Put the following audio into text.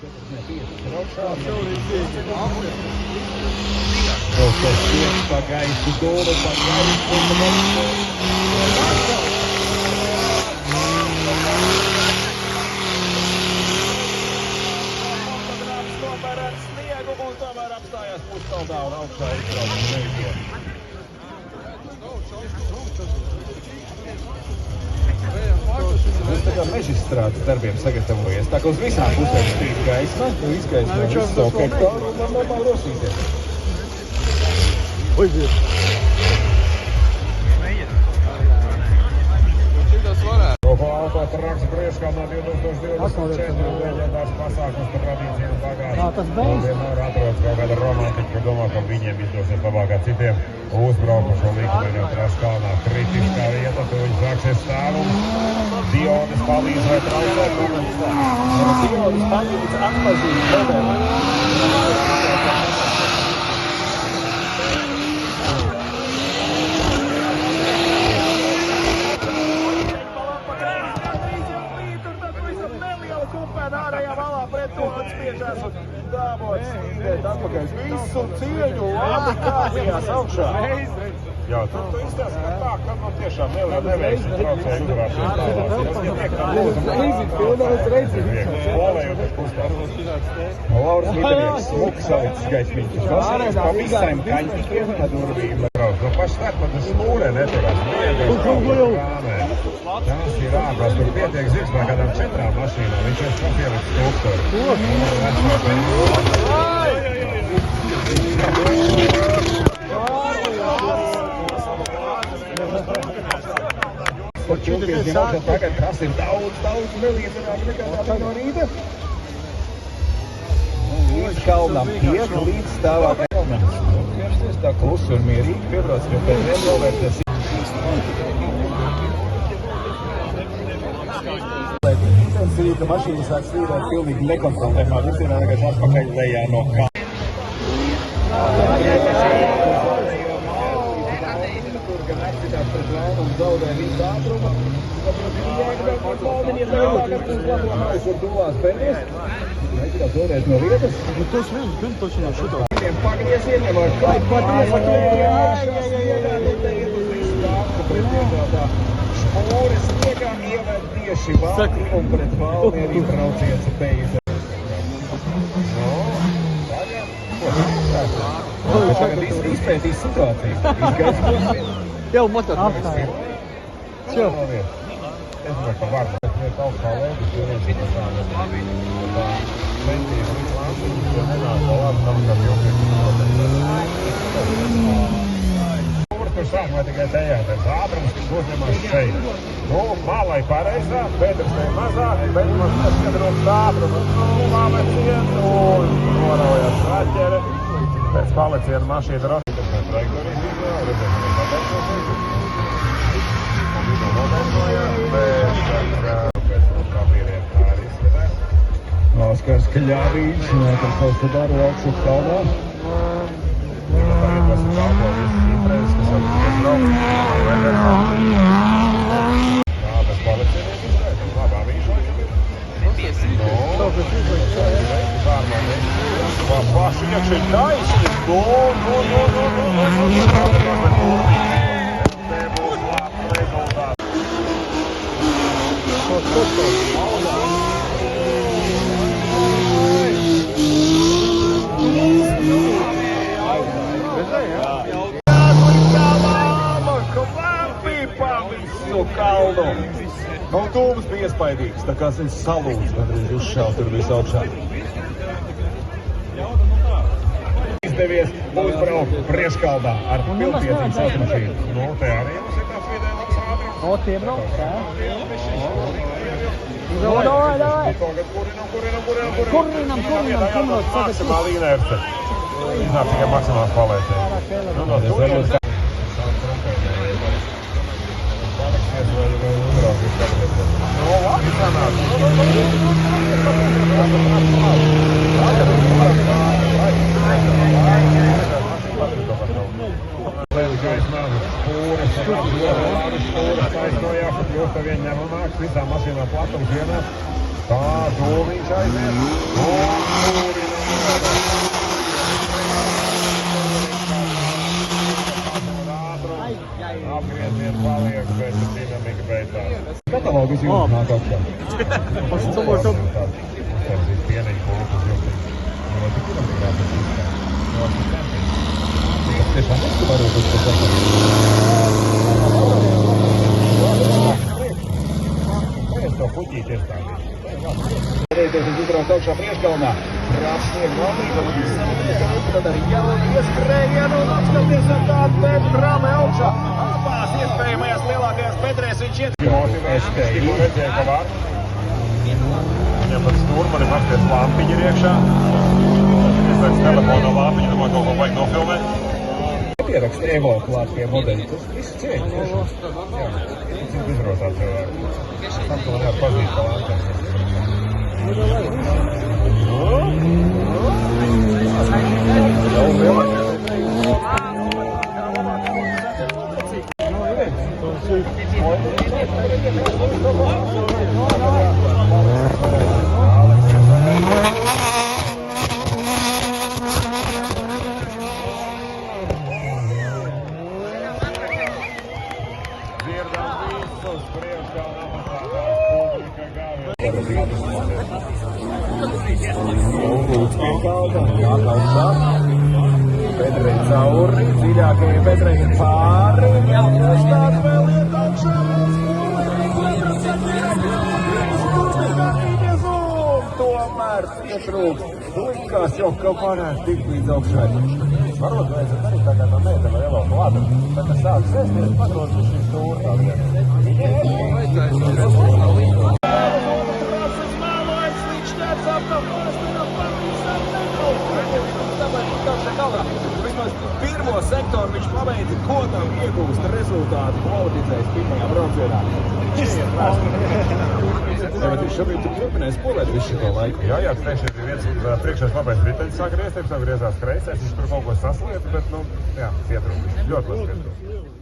Pagaisti, dove pagaisti, sniegu, kun tomēr apstājās puskaldā un augšā izbrauc neviet. Es tā kā mežizstrādes darbiem sagatavojies, tā kā uz visām pusēm spīd gaisma, izgaisma, viss ok, tā man normāli rosīties. Uidiet! Alfa traks priekškalnā 2024 leģendārs pasākums par tradīcijām bagāts. Tas beidz? Vienmēr atrodas kaut kāda romantika, ka domā, ka viņiem izdosies labāk kā citiem. Uzbraukušo līkumu Traškalnā kritiskā vieta, tu viņi sāksies stāvums. Dionis palīdz vai traucē komentā. Dionis palīdz atpazīt modeli. Ārējā malā pret to atspiežās un dāvots stīdēt atpakaļ. Visu cieņu labi kāpījās augšā. Jā, tu izstāsti, ka tā, ka man tiešām neveiksim traucēju uzvāršiem tālāk. Tas ir tiektām lūdzu. Skolējoties kustās. Lauris Vitanieks, smuks salicis gaismiņķis. Klausīties pa visiem kaņķikiem, kad durvīm. No pašas svētpat uz stūrē neturās. Tas ir ārpās, tur pietiek zirgs par kādām 4 mašīnām. Viņš jau pieliks stūktoru. Par 40 zināt, ka tagad tas ir daudz nelīdzināk nekā tā no rīta. Līdz kalnam tiek, līdz stāvāk kalnam. Ķersties tā klusi un mierīgi piebrauc, jo pēc vien novērties. Intensīvi, ka mašīna sāk slīdēt pilnīgi nekontrolējumā virzienā, vienkārši atpakaļ lejā no kalna. Pret vēlu un zaudē visu ātrumu. Tāpēc viņi jāgrib par kalniņiem nevēlākās un labā mājas un dulās pēdēs. Mēģināt vēlreiz no vietas. Tas viens, gan taču no šitā. Viņiem pagriezien, ja var klāt Špūri sniegā ievērt tieši vāli un pret Valmieri brauciens beidzas. Tagad izpētīs situāciju. Izgaismos. Jau motor apstāja. Čo? Es domāju, ka var. Es augstā lēdus, jo reizi par tādu. Tā mentīs līdz lāmpiņas, jo nenāk pa labi, tam kā Tur sākumā tikai tejātais ātrums, kas uzņemās šeit. Nu, malai pareizā, Pēters te mazāk, bet mums neskatrot ātrumu. Nu, māmē cien, un noraujās raķere. Pēc paliciena mašīna rosītas mēs trajektorijas izvēl, redzēsim, ka pēc papīriem tā arī izskatās. Oskars Kļavīņš, kas savus te daru augšu kalnā. Tagad tas ir kalpo visas imprēzes, kas jau brauc. Jā, pēc palicieniem izvēl, labā vīšu. Paši iekš ir taisni. Te būs labs rezultāts. Visu kalnu. Nu, tūms bija iespaidīgs, tā kā viņš salūdz, gandrīz uzšāv tur visu augšā. Izdevies uzbraukt priekškaldā ar pilpietiņu automašīnu. Nu, te arī mums ir tāds vidējums ātrums. O, tie brauc, jā? Tagad kurinam. Maksimāli inerce. Iznāk tikai maksimāls palēcēji. Nu, no turienes. No, labi sanāk. Stūres aizstojās, kļūst ar vien ņemamāks, visām mašīnām platums vienās. Tā, Dūmiņš aiziet. Apgrieziet paliek, bet dinamika beidzās. Katalogus jums nāk augšā. Co było to? Uztaisīt pieniņu pulkus jums. Ļoti kilometrātas izskā. Ļoti centiņi. Tas tiešām neskavarot uz to Mēs to puķīti iestādīšu. Reities uz izbraukt augšā priekšgalnā. Rāpsniek galvīga un izsaukt. Tad arī jau ieskrējienu un apskaties ar tādu pēc rāmē augšā. Abās iespējamajās lielākajās pedrēs viņš iet. Es teiktu, redzēju, ka var. Viņam pat stūrmani pasties lampiņi ir iekšā. Es pēc telefona lampiņu, domāju, kaut ko vajag nofilmēt. Pierakst Evo klāt pie modeļi. Tas visu cieņ. Jā, cik izrotā cilvēku. Tam, ka varētu pazīt pa lampiņu. Bedrei cauri, dziļākajai bedrei pāri, jāpostāt vēl iet augšā. Tomēr pietrūkst. Likās jau, ka varētu tikt līdz augšai. Varbūt vajadzētu arī tā kā tā meita vai Elo klāta. Tā kā sāk sēsties, pagrot uz šīs stūri tā vieta. Pirmo sektoru viņš pabeidza, kodam iegūst rezultātu, kvalificējas pirmajā braucienā. Bet viņš šobrīd turpinājis polēt visu šo laiku. Jā, tieši viens priekšējais labais briteņš sāk griezties, griezās kreisais, viņš tur kaut ko saslieta, bet, pietrūk. Ļoti labi pietrūk.